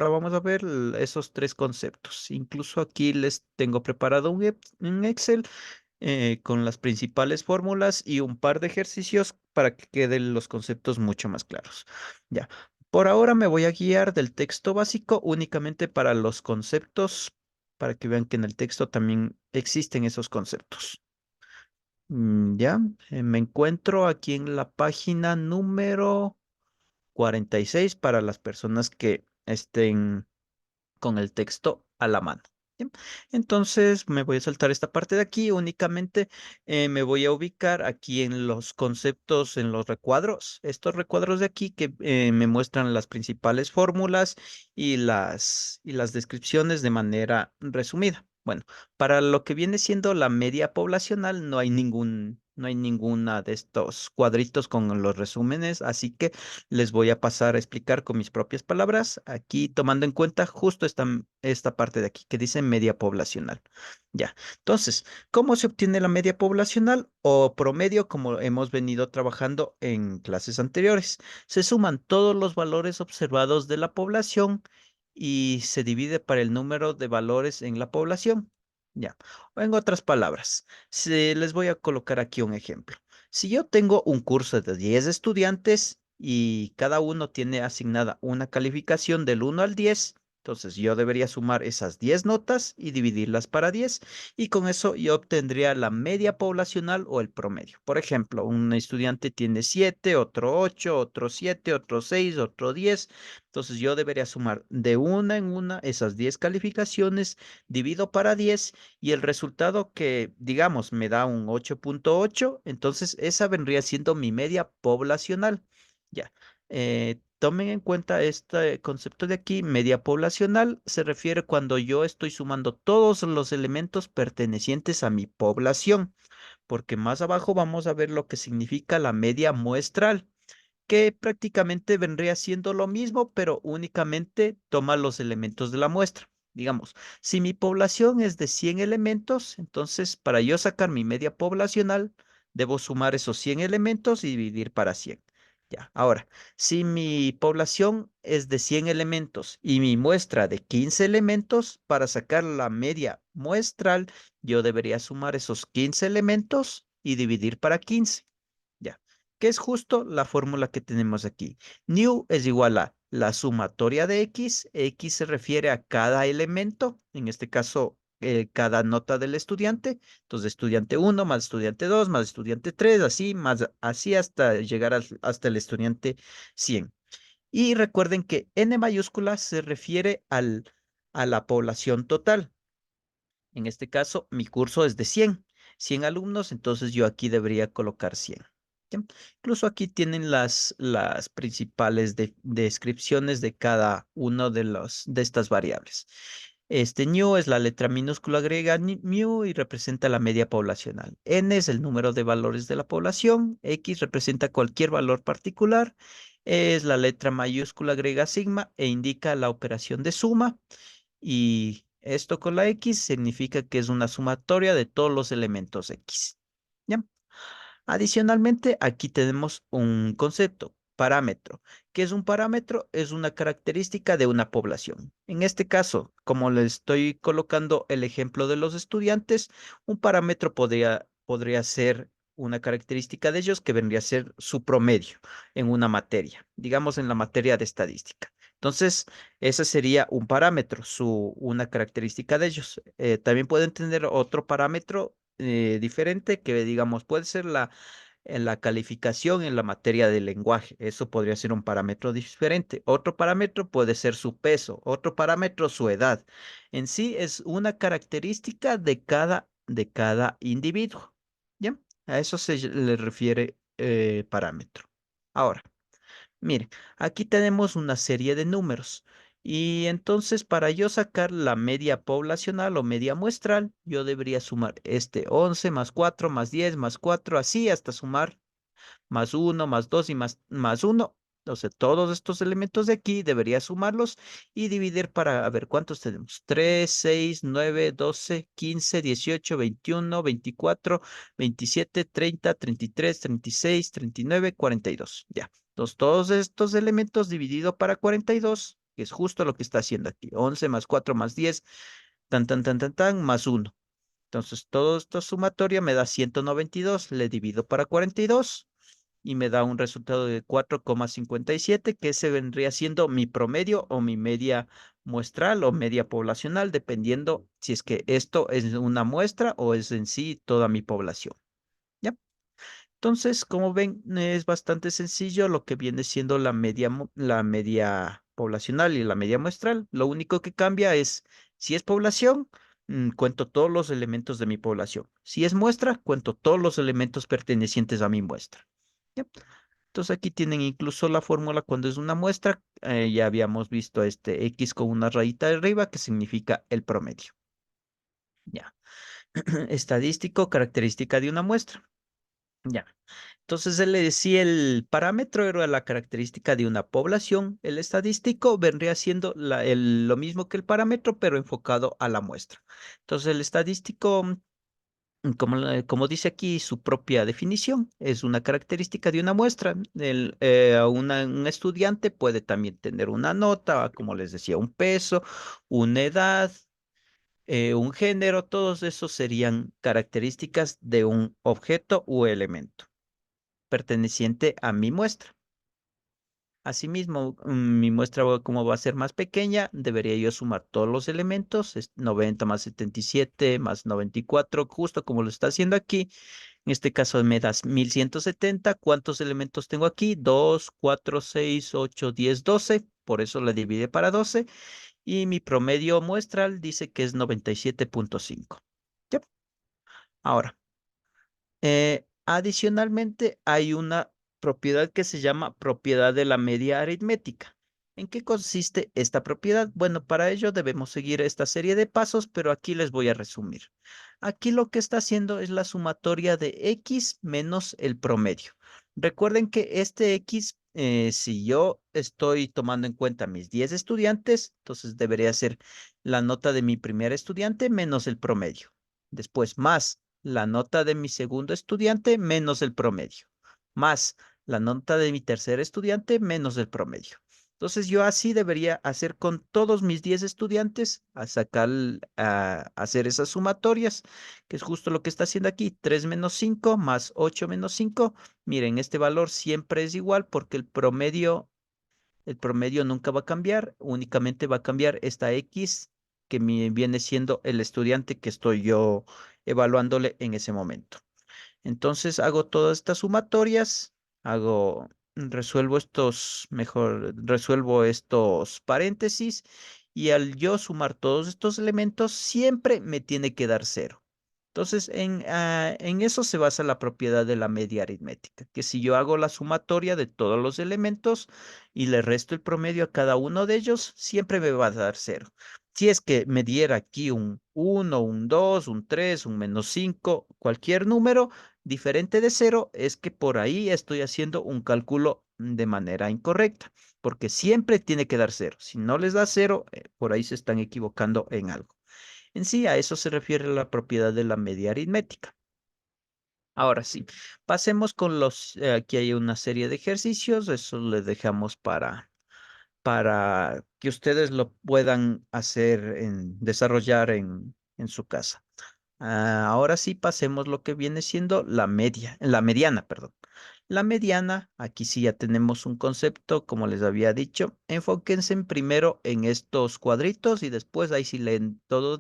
Ahora vamos a ver esos tres conceptos. Incluso aquí les tengo preparado un Excel con las principales fórmulas y un par de ejercicios para que queden los conceptos mucho más claros. Ya, por ahora me voy a guiar del texto básico únicamente para los conceptos, para que vean que en el texto también existen esos conceptos. Ya, me encuentro aquí en la página número 46 para las personas que estén con el texto a la mano. ¿Bien? Entonces me voy a saltar esta parte de aquí, únicamente me voy a ubicar aquí en los conceptos, en los recuadros, estos recuadros de aquí que me muestran las principales fórmulas y las descripciones de manera resumida. Bueno, para lo que viene siendo la media poblacional no hay ninguna de estos cuadritos con los resúmenes, así que les voy a pasar a explicar con mis propias palabras, aquí tomando en cuenta justo esta parte de aquí que dice media poblacional. Ya, entonces, ¿cómo se obtiene la media poblacional o promedio como hemos venido trabajando en clases anteriores? Se suman todos los valores observados de la población y se divide para el número de valores en la población. Ya, o en otras palabras, les voy a colocar aquí un ejemplo. Si yo tengo un curso de 10 estudiantes y cada uno tiene asignada una calificación del 1 al 10, entonces yo debería sumar esas 10 notas y dividirlas para 10 y con eso yo obtendría la media poblacional o el promedio. Por ejemplo, un estudiante tiene 7, otro 8, otro 7, otro 6, otro 10. Entonces yo debería sumar de una en una esas 10 calificaciones, divido para 10 y el resultado que, digamos, me da un 8.8, entonces esa vendría siendo mi media poblacional. Ya, tomen en cuenta este concepto de aquí, media poblacional, se refiere cuando yo estoy sumando todos los elementos pertenecientes a mi población, porque más abajo vamos a ver lo que significa la media muestral, que prácticamente vendría siendo lo mismo, pero únicamente toma los elementos de la muestra. Digamos, si mi población es de 100 elementos, entonces para yo sacar mi media poblacional, debo sumar esos 100 elementos y dividir para 100. Ya, ahora, si mi población es de 100 elementos y mi muestra de 15 elementos, para sacar la media muestral, yo debería sumar esos 15 elementos y dividir para 15. Ya, que es justo la fórmula que tenemos aquí. New es igual a la sumatoria de X se refiere a cada elemento, en este caso, cada nota del estudiante. Entonces, estudiante uno más estudiante 2 más estudiante 3 así, más así hasta llegar hasta el estudiante 100. Y recuerden que N mayúscula se refiere a la población total. En este caso, mi curso es de 100 alumnos, entonces yo aquí debería colocar 100. ¿Ya? Incluso aquí tienen las principales descripciones de cada uno de estas variables. Este new es la letra minúscula griega mu y representa la media poblacional. N es el número de valores de la población. X representa cualquier valor particular. E es la letra mayúscula griega sigma e indica la operación de suma. Y esto con la X significa que es una sumatoria de todos los elementos X. ¿Ya? Adicionalmente, aquí tenemos un concepto, parámetro. ¿Qué es un parámetro? Es una característica de una población. En este caso, como le estoy colocando el ejemplo de los estudiantes, un parámetro podría ser una característica de ellos que vendría a ser su promedio en una materia, digamos en la materia de estadística. Entonces, ese sería un parámetro, una característica de ellos. También pueden tener otro parámetro diferente que, digamos, puede ser en la calificación en la materia del lenguaje. Eso podría ser un parámetro diferente. Otro parámetro puede ser su peso, otro parámetro su edad. En sí es una característica de cada individuo. ¿Ya? A eso se le refiere parámetro. Ahora. Mire, aquí tenemos una serie de números y entonces para yo sacar la media poblacional o media muestral, yo debería sumar este 11 más 4 más 10 más 4 así hasta sumar más uno más 2 y más uno. Entonces todos estos elementos de aquí debería sumarlos y dividir para a ver cuántos tenemos. 3, 6, 9, 12, 15, 18, 21, 24, 27, 30, 33, 36, 39, 42. Ya. Entonces, todos estos elementos dividido para 42 que es justo lo que está haciendo aquí. 11 más 4 más 10, más uno. Entonces, todo esto sumatoria me da 192. Le divido para 42 y me da un resultado de 4,57, que ese vendría siendo mi promedio o mi media muestral o media poblacional, dependiendo si es que esto es una muestra o es en sí toda mi población. ¿Ya? Entonces, como ven, es bastante sencillo lo que viene siendo la media, la media poblacional y la media muestral. Lo único que cambia es si es población, cuento todos los elementos de mi población. Si es muestra, cuento todos los elementos pertenecientes a mi muestra. ¿Ya? Entonces aquí tienen incluso la fórmula cuando es una muestra. Ya habíamos visto este X con una rayita de arriba que significa el promedio. Ya. Estadístico, característica de una muestra. Ya. Entonces él le decía el parámetro era la característica de una población. El estadístico vendría siendo lo mismo que el parámetro, pero enfocado a la muestra. Entonces el estadístico, como, como dice aquí su propia definición, es una característica de una muestra. Un estudiante puede también tener una nota, como les decía, un peso, una edad, un género, todos esos serían características de un objeto u elemento perteneciente a mi muestra. Asimismo, mi muestra como va a ser más pequeña, debería yo sumar todos los elementos, es 90 más 77 más 94, justo como lo está haciendo aquí. En este caso me das 1170. ¿Cuántos elementos tengo aquí? 2, 4, 6, 8, 10, 12. Por eso le divide para 12. Y mi promedio muestral dice que es 97,5. Ya. Ahora, adicionalmente, hay una propiedad que se llama propiedad de la media aritmética. ¿En qué consiste esta propiedad? Bueno, para ello debemos seguir esta serie de pasos, pero aquí les voy a resumir. Aquí lo que está haciendo es la sumatoria de X menos el promedio. Recuerden que este X, si yo estoy tomando en cuenta mis 10 estudiantes, entonces debería ser la nota de mi primer estudiante menos el promedio. Después, más la nota de mi segundo estudiante menos el promedio, más la nota de mi tercer estudiante menos el promedio. Entonces yo así debería hacer con todos mis 10 estudiantes, a sacar, a hacer esas sumatorias, que es justo lo que está haciendo aquí, 3 menos 5 más 8 menos 5. Miren, este valor siempre es igual porque el promedio nunca va a cambiar, únicamente va a cambiar esta X que viene siendo el estudiante que estoy yo evaluándole en ese momento. Entonces hago todas estas sumatorias, resuelvo estos paréntesis y al yo sumar todos estos elementos siempre me tiene que dar cero. Entonces, en eso se basa la propiedad de la media aritmética, que si yo hago la sumatoria de todos los elementos y le resto el promedio a cada uno de ellos, siempre me va a dar cero. Si es que me diera aquí un 1, un 2, un 3, un -5, cualquier número diferente de cero, es que por ahí estoy haciendo un cálculo de manera incorrecta, porque siempre tiene que dar cero. Si no les da cero, por ahí se están equivocando en algo. En sí, a eso se refiere la propiedad de la media aritmética. Ahora sí, pasemos con aquí hay una serie de ejercicios, eso le dejamos para que ustedes lo puedan hacer, desarrollar en su casa. Ahora sí, pasemos lo que viene siendo la mediana, perdón. La mediana, aquí sí ya tenemos un concepto, como les había dicho. Enfóquense primero en estos cuadritos y después ahí sí leen todo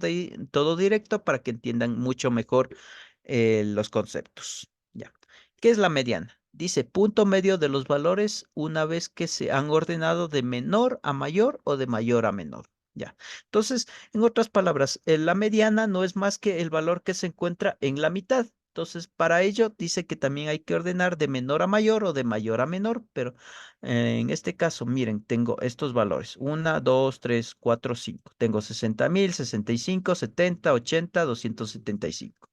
directo para que entiendan mucho mejor los conceptos. Ya. ¿Qué es la mediana? Dice punto medio de los valores una vez que se han ordenado de menor a mayor o de mayor a menor. Ya. Entonces, en otras palabras, la mediana no es más que el valor que se encuentra en la mitad. Entonces, para ello dice que también hay que ordenar de menor a mayor o de mayor a menor, pero en este caso, miren, tengo estos valores: 1, 2, 3, 4, 5. Tengo 60,000, 65, 70, 80, 275.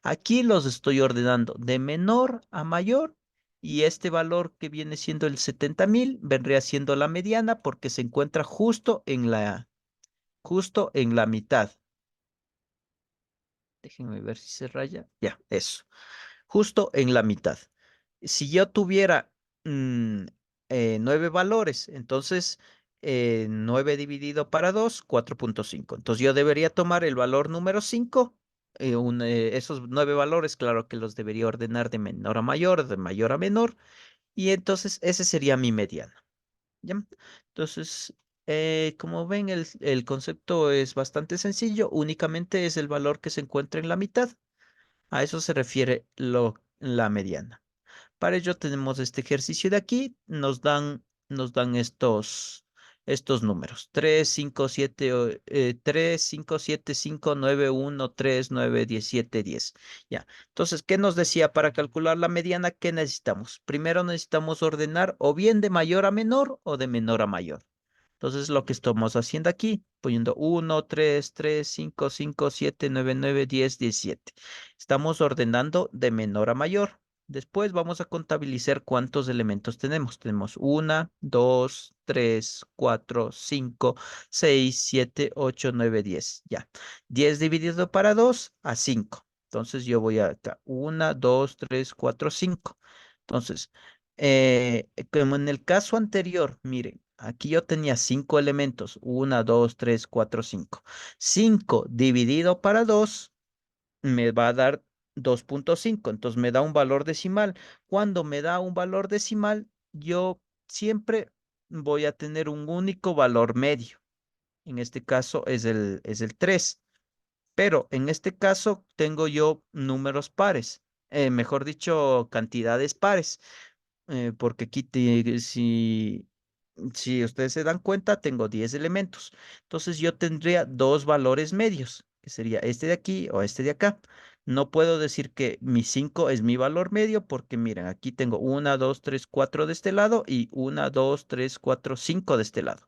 Aquí los estoy ordenando de menor a mayor y este valor que viene siendo el 70,000 vendría siendo la mediana porque se encuentra justo en la mitad. Déjenme ver si se raya. Ya, eso. Justo en la mitad. Si yo tuviera 9 valores, entonces 9 dividido para 2, 4,5. Entonces yo debería tomar el valor número 5. Esos 9 valores, claro que los debería ordenar de menor a mayor, de mayor a menor. Y entonces ese sería mi mediana. ¿Ya? Entonces, como ven, el concepto es bastante sencillo. Únicamente es el valor que se encuentra en la mitad. A eso se refiere la mediana. Para ello tenemos este ejercicio de aquí, nos dan estos números: 3, 5, 7, 3, 5, 7, 5, 9, 1, 3, 9, 10, 7, 10. Ya. Entonces, ¿qué nos decía para calcular la mediana? ¿Qué necesitamos? Primero necesitamos ordenar o bien de mayor a menor o de menor a mayor. Entonces, lo que estamos haciendo aquí, poniendo 1, 3, 3, 5, 5, 7, 9, 9, 10, 17. Estamos ordenando de menor a mayor. Después vamos a contabilizar cuántos elementos tenemos. Tenemos 1, 2, 3, 4, 5, 6, 7, 8, 9, 10. Ya. 10 dividido para 2 a 5. Entonces yo voy a acá. 1, 2, 3, 4, 5. Entonces, como en el caso anterior, miren, aquí yo tenía 5 elementos. 1, 2, 3, 4, 5. 5 dividido para 2 me va a dar 2,5. Entonces me da un valor decimal. Cuando me da un valor decimal, yo siempre voy a tener un único valor medio. En este caso es el 3. Pero en este caso tengo yo números pares. Mejor dicho, cantidades pares. Porque aquí, si ustedes se dan cuenta, tengo 10 elementos. Entonces yo tendría dos valores medios, que sería este de aquí o este de acá. No puedo decir que mi 5 es mi valor medio porque miren, aquí tengo 1, 2, 3, 4 de este lado y 1, 2, 3, 4, 5 de este lado.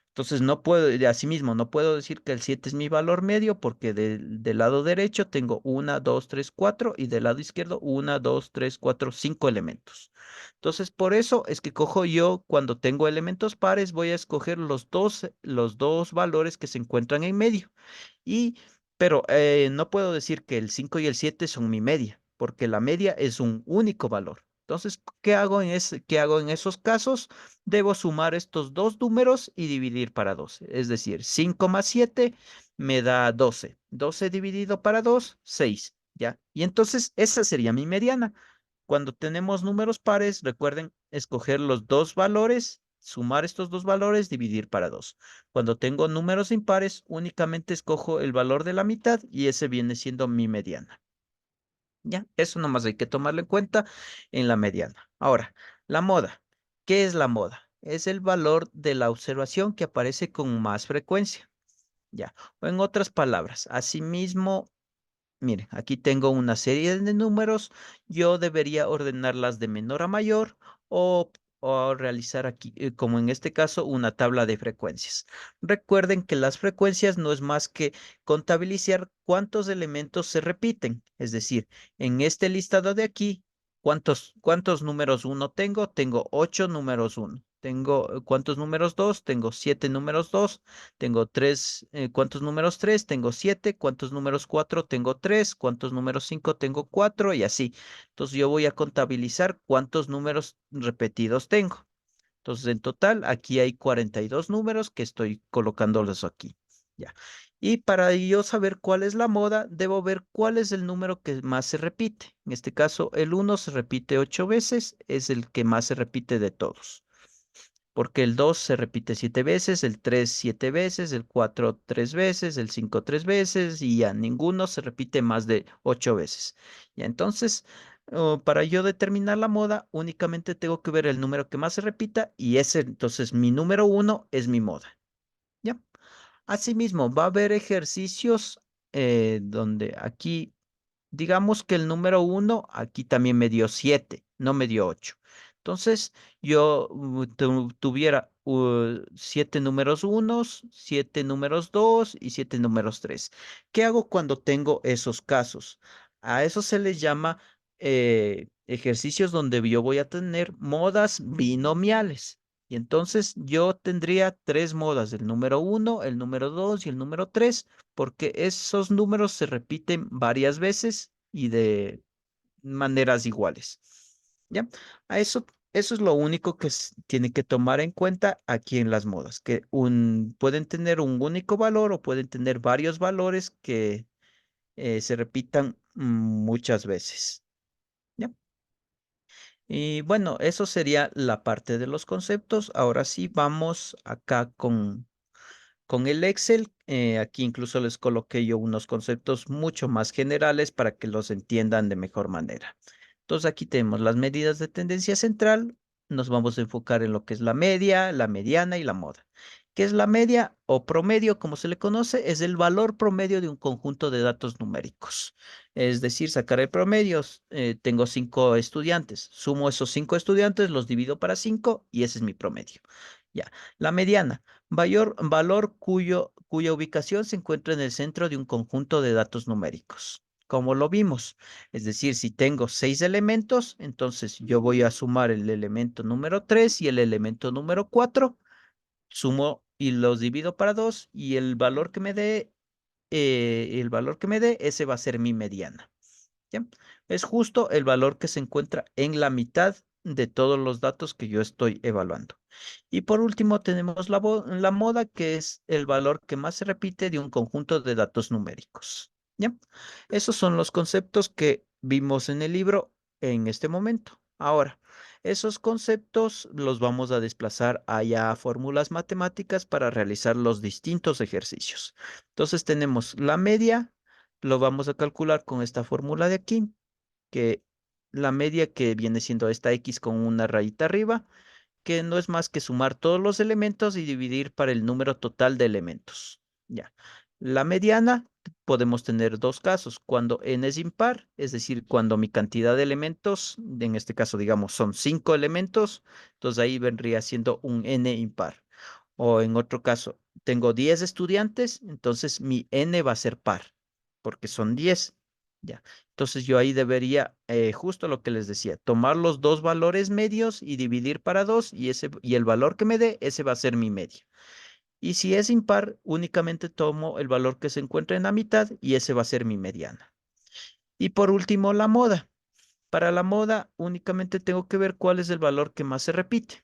Entonces no puedo, de asimismo, no puedo decir que el 7 es mi valor medio porque del lado derecho tengo 1, 2, 3, 4 y del lado izquierdo 1, 2, 3, 4, 5 elementos. Entonces por eso es que cojo yo, cuando tengo elementos pares, voy a escoger los dos valores que se encuentran en medio. Y, pero no puedo decir que el 5 y el 7 son mi media, porque la media es un único valor. Entonces, ¿qué hago en esos casos? Debo sumar estos dos números y dividir para 12. Es decir, 5 más 7 me da 12. 12 dividido para 2, 6. ¿Ya? Y entonces esa sería mi mediana. Cuando tenemos números pares, recuerden escoger los dos valores, sumar estos dos valores, dividir para 2. Cuando tengo números impares, únicamente escojo el valor de la mitad y ese viene siendo mi mediana. ¿Ya? Eso nomás hay que tomarlo en cuenta en la mediana. Ahora, la moda. ¿Qué es la moda? Es el valor de la observación que aparece con más frecuencia. ¿Ya? O en otras palabras, asimismo, miren, aquí tengo una serie de números. Yo debería ordenarlas de menor a mayor o, o realizar aquí, como en este caso, una tabla de frecuencias. Recuerden que las frecuencias no es más que contabilizar cuántos elementos se repiten. Es decir, en este listado de aquí, ¿cuántos números uno tengo? Tengo 8 números uno. Tengo, ¿cuántos números 2? Tengo 7 números 2. Tengo tres. ¿Cuántos números 3? Tengo 7. ¿Cuántos números 4? Tengo 3. ¿Cuántos números 5? Tengo 4 y así. Entonces yo voy a contabilizar cuántos números repetidos tengo. Entonces en total aquí hay 42 números que estoy colocándolos aquí. Ya. Y para yo saber cuál es la moda, debo ver cuál es el número que más se repite. En este caso, el 1 se repite 8 veces, es el que más se repite de todos, porque el 2 se repite 7 veces, el 3 7 veces, el 4 3 veces, el 5 3 veces y ya ninguno se repite más de 8 veces. Ya entonces, para yo determinar la moda, únicamente tengo que ver el número que más se repita y ese, entonces mi número uno es mi moda. ¿Ya? Asimismo, va a haber ejercicios donde aquí, digamos que el número uno aquí también me dio 7, no me dio 8. Entonces, yo tuviera 7 números unos, 7 números 2 y 7 números 3. ¿Qué hago cuando tengo esos casos? A eso se les llama ejercicios donde yo voy a tener modas binomiales. Y entonces yo tendría tres modas: el número uno, el número 2 y el número 3, porque esos números se repiten varias veces y de maneras iguales. ¿Ya? A eso Eso es lo único que tiene que tomar en cuenta aquí en las modas, que pueden tener un único valor o pueden tener varios valores que se repitan muchas veces. ¿Ya? Y bueno, eso sería la parte de los conceptos. Ahora sí, vamos acá con el Excel. Aquí incluso les coloqué yo unos conceptos mucho más generales para que los entiendan de mejor manera. Entonces aquí tenemos las medidas de tendencia central. Nos vamos a enfocar en lo que es la media, la mediana y la moda. ¿Qué es la media o promedio, como se le conoce? Es el valor promedio de un conjunto de datos numéricos. Es decir, sacar el promedio. Tengo 5 estudiantes. Sumo esos 5 estudiantes, los divido para 5 y ese es mi promedio. Ya. La mediana. Valor cuya ubicación se encuentra en el centro de un conjunto de datos numéricos. Como lo vimos, es decir, si tengo 6 elementos, entonces yo voy a sumar el elemento número 3 y el elemento número 4, sumo y los divido para 2 y el valor que me dé, ese va a ser mi mediana. ¿Ya? Es justo el valor que se encuentra en la mitad de todos los datos que yo estoy evaluando. Y por último tenemos la moda, que es el valor que más se repite de un conjunto de datos numéricos. ¿Ya? Esos son los conceptos que vimos en el libro en este momento. Ahora, esos conceptos los vamos a desplazar allá a fórmulas matemáticas para realizar los distintos ejercicios. Entonces tenemos la media, lo vamos a calcular con esta fórmula de aquí, que la media que viene siendo esta X con una rayita arriba, que no es más que sumar todos los elementos y dividir para el número total de elementos. Ya. La mediana podemos tener dos casos, cuando n es impar, es decir, cuando mi cantidad de elementos, en este caso digamos son 5 elementos, entonces ahí vendría siendo un n impar. O en otro caso, tengo 10 estudiantes, entonces mi n va a ser par, porque son 10. Ya. Entonces yo ahí debería, justo lo que les decía, tomar los dos valores medios y dividir para 2 y el valor que me dé, ese va a ser mi media. Y si es impar, únicamente tomo el valor que se encuentra en la mitad y ese va a ser mi mediana. Y por último, la moda. Para la moda únicamente tengo que ver cuál es el valor que más se repite,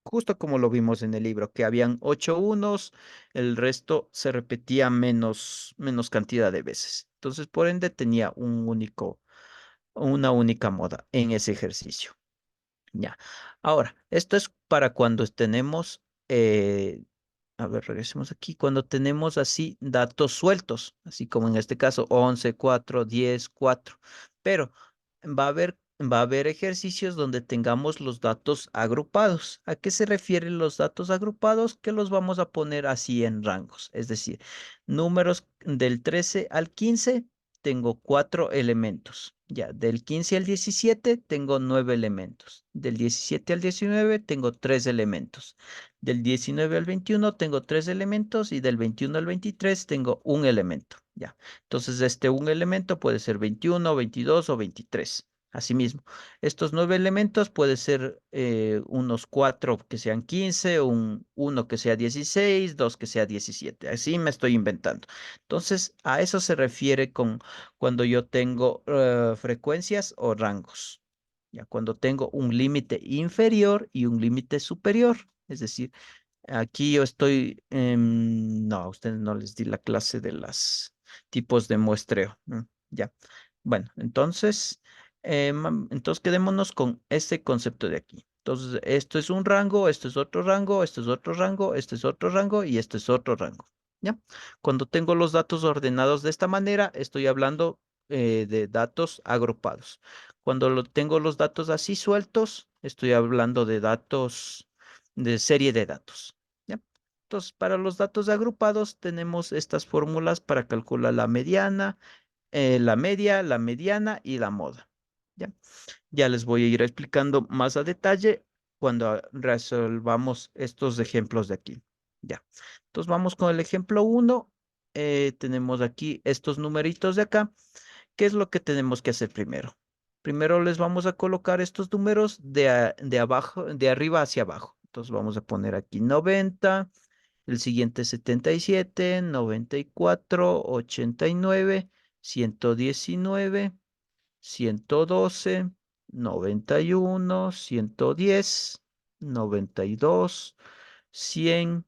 justo como lo vimos en el libro, que habían 8 unos, el resto se repetía menos cantidad de veces. Entonces, por ende, tenía una única moda en ese ejercicio. Ya. Ahora, esto es para cuando tenemos, a ver, regresemos aquí, cuando tenemos así datos sueltos, así como en este caso 11 4 10 4. Pero va a haber ejercicios donde tengamos los datos agrupados. ¿A qué se refieren los datos agrupados? Que los vamos a poner así en rangos. Es decir, números del 13 al 15 tengo 4 elementos. Ya, del 15 al 17 tengo 9 elementos. Del 17 al 19 tengo 3 elementos. Del 19 al 21 tengo 3 elementos y del 21 al 23 tengo un elemento. Ya. Entonces, este un elemento puede ser 21, 22 o 23. Asimismo, estos 9 elementos puede ser unos 4 que sean 15, uno que sea 16, dos que sea 17. Así me estoy inventando. Entonces, a eso se refiere con cuando yo tengo frecuencias o rangos. Ya, cuando tengo un límite inferior y un límite superior. Es decir, aquí yo estoy, no, a ustedes no les di la clase de los tipos de muestreo. Ya. Bueno, entonces quedémonos con este concepto de aquí. Entonces, esto es un rango, esto es otro rango, esto es otro rango, este es otro rango y este es otro rango. ¿Ya? Cuando tengo los datos ordenados de esta manera, estoy hablando de datos agrupados. Cuando tengo los datos así sueltos, estoy hablando de datos, de serie de datos. ¿Ya? Entonces, para los datos agrupados tenemos estas fórmulas para calcular la mediana, la media, la mediana y la moda. ¿Ya? Ya les voy a ir explicando más a detalle cuando resolvamos estos ejemplos de aquí. Ya. Entonces vamos con el ejemplo 1. Tenemos aquí estos numeritos de acá. ¿Qué es lo que tenemos que hacer primero? Primero les vamos a colocar estos números de abajo, de arriba hacia abajo. Entonces vamos a poner aquí 90, el siguiente 77, 94, 89, 119, 112. 91, 110, 92, 100,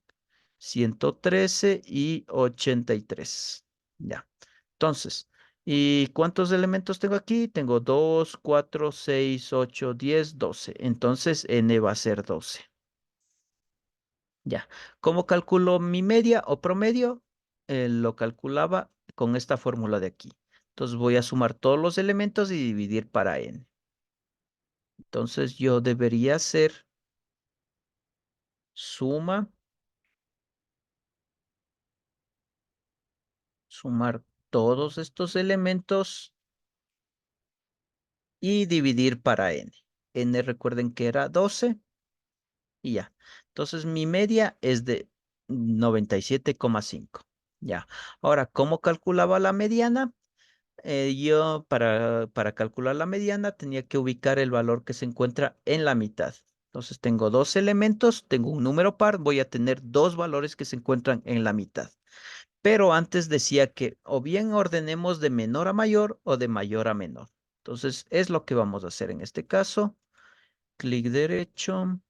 113 y 83. Ya. Entonces, ¿y cuántos elementos tengo aquí? Tengo 2, 4, 6, 8, 10, 12. Entonces, n va a ser 12. Ya. ¿Cómo calculo mi media o promedio? Lo calculaba con esta fórmula de aquí. Entonces voy a sumar todos los elementos y dividir para n. Entonces yo debería hacer suma, sumar todos estos elementos y dividir para n. N recuerden que era 12 y ya. Entonces mi media es de 97,5. Ya. Ahora, ¿cómo calculaba la mediana? Yo para calcular la mediana tenía que ubicar el valor que se encuentra en la mitad. Entonces tengo dos elementos, tengo un número par, voy a tener dos valores que se encuentran en la mitad. Pero antes decía que o bien ordenemos de menor a mayor o de mayor a menor. Entonces es lo que vamos a hacer en este caso. Clic derecho,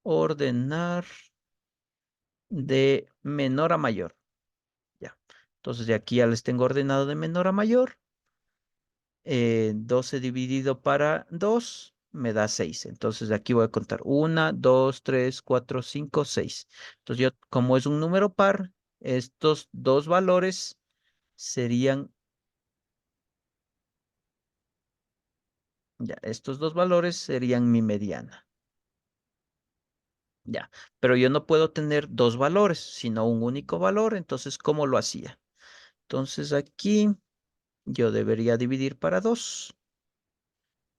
ordenar de menor a mayor. Ya. Entonces de aquí ya les tengo ordenado de menor a mayor. 12 dividido para 2 me da 6. Entonces de aquí voy a contar 1, 2, 3, 4, 5, 6. Entonces yo, como es un número par, estos dos valores serían, ya, estos dos valores serían mi mediana. Ya, pero yo no puedo tener dos valores, sino un único valor. Entonces, ¿cómo lo hacía? Entonces aquí yo debería dividir para 2.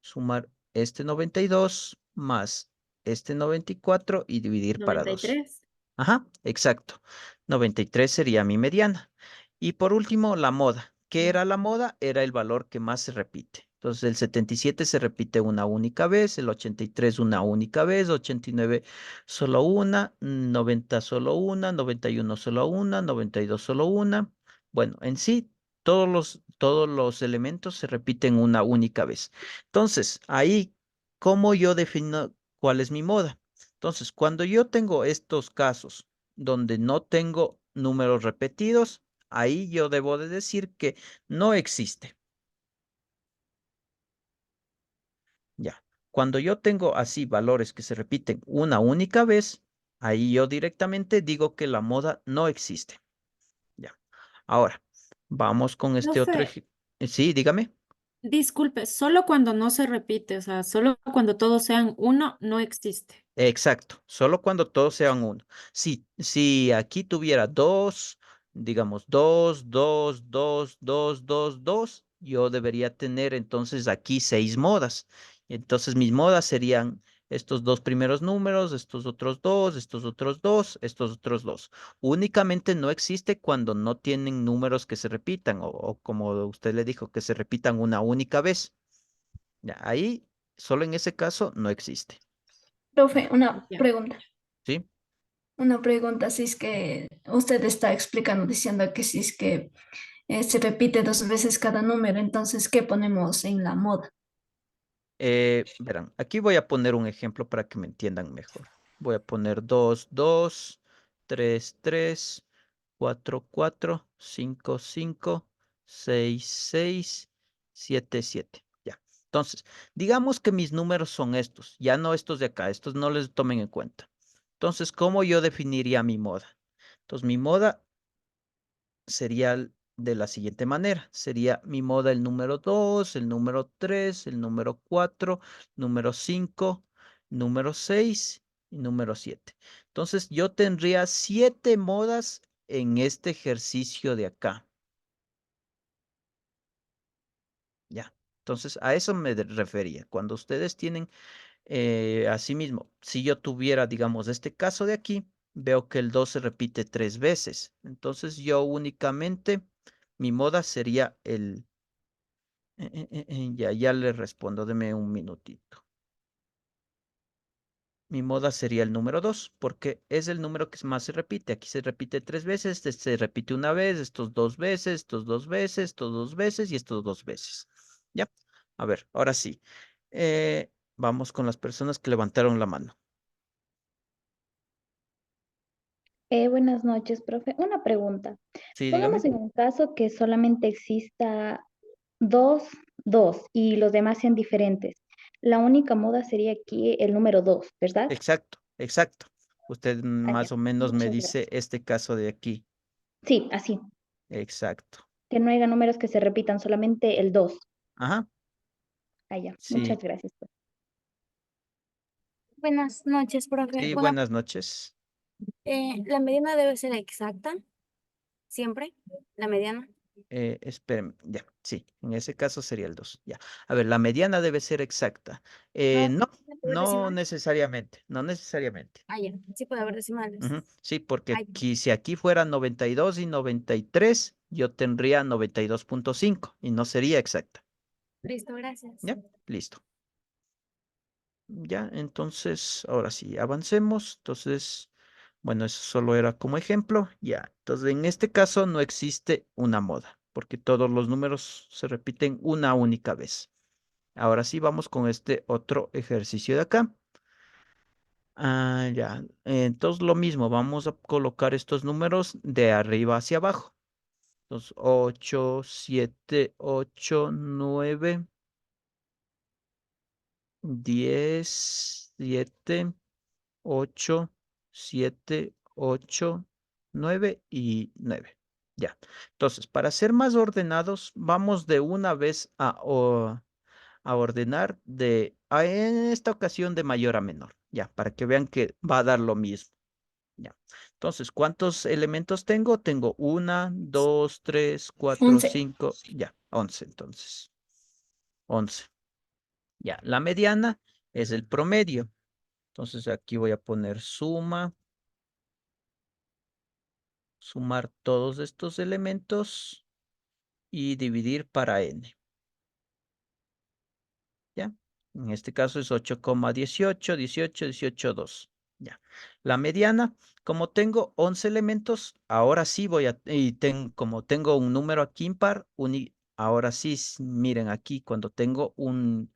Sumar este 92 más este 94 y dividir para 2. 93. Ajá, exacto. 93 sería mi mediana. Y por último, la moda. ¿Qué Mm. era la moda? Era el valor que más se repite. Entonces, el 77 se repite una única vez, el 83 una única vez, 89 solo una, 90 solo una, 91 solo una, 92 solo una. Bueno, en sí, todos los elementos se repiten una única vez. Entonces, ahí, ¿cómo yo defino cuál es mi moda? Entonces, cuando yo tengo estos casos donde no tengo números repetidos, ahí yo debo de decir que no existe. Ya. Cuando yo tengo así valores que se repiten una única vez, ahí yo directamente digo que la moda no existe. Ya. Ahora, vamos con este otro Profe, ejemplo. Sí, dígame. disculpe, solo cuando no se repite, o sea, solo cuando todos sean uno, no existe. Exacto, solo cuando todos sean uno. Si aquí tuviera dos, digamos dos, dos, dos, dos, dos, dos, yo debería tener entonces aquí 6 modas. Entonces mis modas serían estos dos primeros números, estos otros dos, estos otros dos, estos otros dos. Únicamente no existe cuando no tienen números que se repitan o como usted le dijo, que se repitan una única vez. Ya, ahí, solo en ese caso, no existe. Profe, una Ya. pregunta. ¿Sí? Una pregunta, si es que usted está explicando, diciendo que si es que se repite dos veces cada número, entonces, ¿qué ponemos en la moda? Verán, aquí voy a poner un ejemplo para que me entiendan mejor. Voy a poner 2, 2, 3, 3, 4, 4, 5, 5, 6, 6, 7, 7. Ya. Entonces, digamos que mis números son estos, ya no estos de acá, estos no les tomen en cuenta. Entonces, ¿cómo yo definiría mi moda? Entonces, mi moda sería de la siguiente manera. Sería mi moda el número 2, el número 3, el número 4, número 5, número 6 y número 7. Entonces yo tendría 7 modas en este ejercicio de acá. Ya. Entonces a eso me refería. Cuando ustedes tienen asimismo, si yo tuviera, digamos, este caso de aquí, veo que el 2 se repite 3 veces. Entonces yo únicamente, mi moda sería ya le respondo, deme un minutito. Mi moda sería el número 2 porque es el número que más se repite. Aquí se repite 3 veces, este se repite una vez, estos 2 veces, estos 2 veces, estos 2 veces y estos 2 veces. ¿Ya? A ver, ahora sí. Vamos con las personas que levantaron la mano. Buenas noches, profe. Una pregunta. Sí, Pongamos dígame. en un caso que solamente exista dos, dos y los demás sean diferentes. La única moda sería aquí el número dos, ¿verdad? Exacto, exacto. Usted Ah, ya. más o menos me Muchas dice gracias. este caso de aquí. Sí, así. Exacto. Que no haya números que se repitan, solamente el dos. Ajá, Ah, ya. Muchas sí. gracias, profe. Buenas noches, profe. Sí, Bueno, buenas noches. la mediana debe ser exacta, siempre, la mediana. Espérame, ya, sí, en ese caso sería el 2. Ya. A ver, la mediana debe ser exacta. No, No, ¿puede haber no decimal? necesariamente, no necesariamente. Ah, ya, sí puede haber decimales. Ujú, sí, porque Ay, aquí, si aquí fuera 92 y 93, yo tendría 92,5 y no sería exacta. listo, gracias. ¿Ya? Listo. Ya, entonces, ahora sí, avancemos. Entonces, bueno, eso solo era como ejemplo. Ya, entonces en este caso no existe una moda, porque todos los números se repiten una única vez. Ahora sí, vamos con este otro ejercicio de acá. Ya, entonces lo mismo, vamos a colocar estos números de arriba hacia abajo. Entonces, 8, 7, 8, 9, 10, 7. 8, 7, 8, 9 y 9. Ya. Entonces, para ser más ordenados, vamos de una vez a ordenar en esta ocasión de mayor a menor. Ya, para que vean que va a dar lo mismo. Ya. Entonces, ¿cuántos elementos tengo? Tengo 1, 2, 3, 4, 11. 5, ya, 11 entonces. 11. Ya, la mediana es el promedio. Entonces, aquí voy a poner sumar todos estos elementos y dividir para n. ¿Ya? En este caso es 8,18, 18, 18, 2. Ya. La mediana, como tengo 11 elementos, ahora sí voy a, como tengo un número aquí impar, ahora sí, miren aquí, cuando tengo un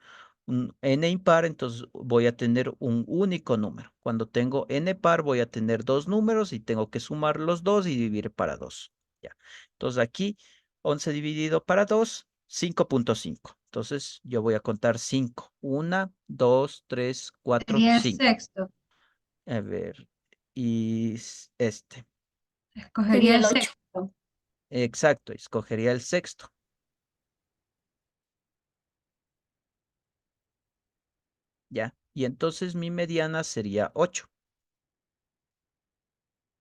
n impar, entonces voy a tener un único número. Cuando tengo n par, voy a tener dos números y tengo que sumar los dos y dividir para 2. Ya. Entonces aquí, 11 dividido para 2, 5,5. Entonces yo voy a contar 5. 1, 2, 3, 4, Sería el 5. sexto. A ver, y este. Escogería Sería el el 8. sexto. Exacto, escogería el sexto. ¿Ya? Y entonces mi mediana sería 8.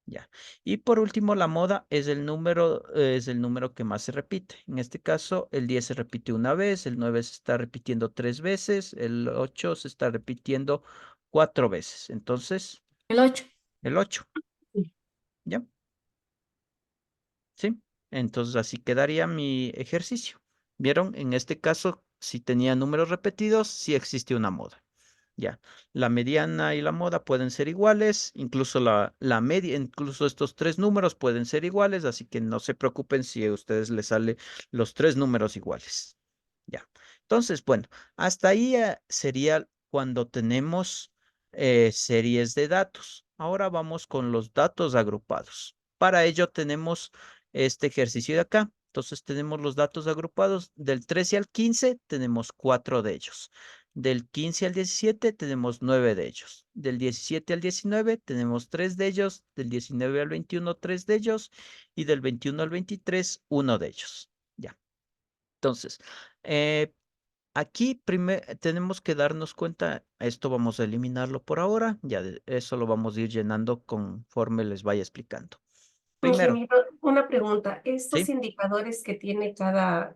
Ya. Y por último, la moda es el número que más se repite. En este caso, el 10 se repite una vez, el 9 se está repitiendo 3 veces, el 8 se está repitiendo 4 veces. Entonces, El 8. el 8. ¿Ya? ¿Sí? Entonces así quedaría mi ejercicio. ¿Vieron? En este caso, si tenía números repetidos, sí existe una moda. Ya, la mediana y la moda pueden ser iguales, incluso la media, incluso estos tres números pueden ser iguales, así que no se preocupen si a ustedes les sale los tres números iguales. Ya, entonces, bueno, hasta ahí sería cuando tenemos series de datos. Ahora vamos con los datos agrupados. Para ello tenemos este ejercicio de acá. Entonces tenemos los datos agrupados del 13 al 15, tenemos 4 de ellos. Del 15 al 17 tenemos 9 de ellos. Del 17 al 19 tenemos 3 de ellos. Del 19 al 21, 3 de ellos. Y del 21 al 23, uno de ellos. Ya. Entonces, eh, aquí tenemos que darnos cuenta, esto vamos a eliminarlo por ahora, ya eso lo vamos a ir llenando conforme les vaya explicando. Primero, Ingeniero, una pregunta. ¿sí? Estos indicadores que tiene cada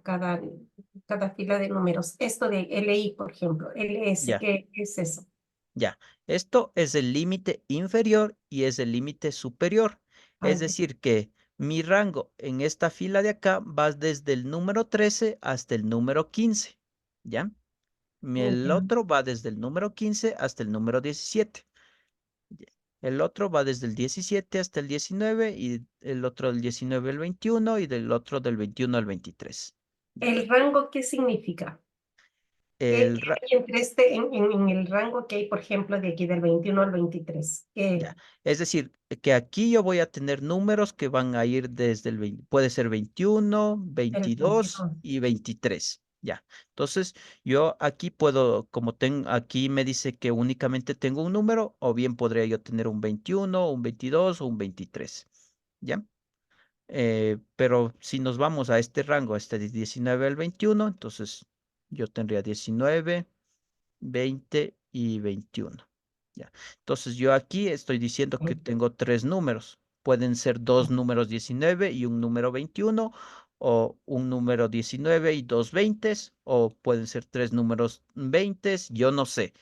fila de números, esto de LI, por ejemplo, LS, Ya. ¿qué es eso? Ya, esto es el límite inferior y es el límite superior. Ah, Es decir, que mi rango en esta fila de acá va desde el número 13 hasta el número 15. ¿Ya? El ya. otro va desde el número 15 hasta el número 17. Ya. El otro va desde el 17 hasta el 19 y el otro del 19 al 21 y del otro del 21 al 23. Ya. ¿El rango qué significa? ¿Qué el, ra- hay entre en el rango que hay, por ejemplo, de aquí del 21 al 23? ya. Es decir, que aquí yo voy a tener números que van a ir desde el 20, puede ser 21, El 22 21. y 23. Ya. Entonces, yo aquí puedo, como aquí me dice que únicamente tengo un número, o bien podría yo tener un 21, un 22 o un 23. ¿Ya? Pero si nos vamos a este rango, este de 19 al 21, entonces yo tendría 19, 20 y 21. Ya. Entonces yo aquí estoy diciendo que tengo tres números. Pueden ser dos números 19 y un número 21, o un número 19 y dos 20, o pueden ser tres números 20. Yo no sé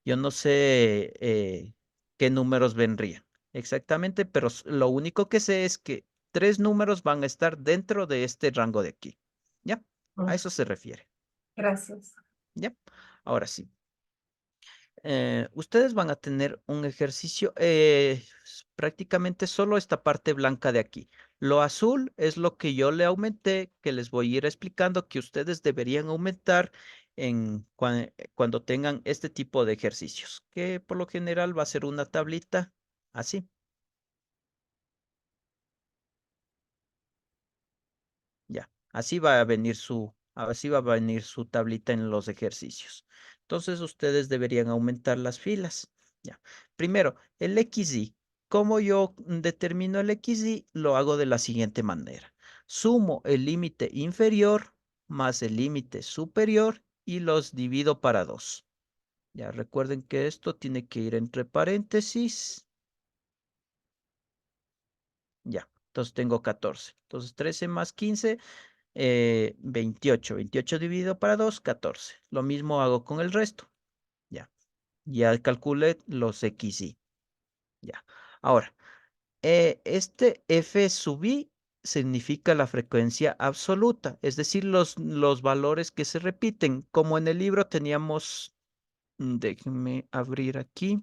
qué números vendrían exactamente, pero lo único que sé es que tres números van a estar dentro de este rango de aquí. ¿Ya? A eso se refiere. Gracias. ¿Ya? Ahora sí. Ustedes van a tener un ejercicio, prácticamente solo esta parte blanca de aquí. Lo azul es lo que yo le aumenté, que les voy a ir explicando que ustedes deberían aumentar cuando tengan este tipo de ejercicios, que por lo general va a ser una tablita así. Ya, así va a venir su tablita en los ejercicios. Entonces ustedes deberían aumentar las filas. Ya. Primero, el XY. ¿Cómo yo determino el XY? Lo hago de la siguiente manera. Sumo el límite inferior más el límite superior y los divido para 2. Ya recuerden que esto tiene que ir entre paréntesis. Ya, entonces tengo 14. Entonces 13 más 15. 28. 28 dividido para 2, 14. Lo mismo hago con el resto. Ya. Ya calculé los XY. Ya. Ahora, este F sub I significa la frecuencia absoluta, es decir, los valores que se repiten. Como en el libro teníamos, déjenme abrir aquí,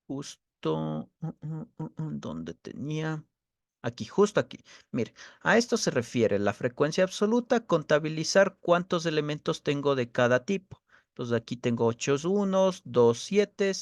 justo, ¿dónde tenía? Aquí, justo aquí. Mire, a esto se refiere la frecuencia absoluta, contabilizar cuántos elementos tengo de cada tipo. Entonces aquí tengo 8 unos, 2 siete,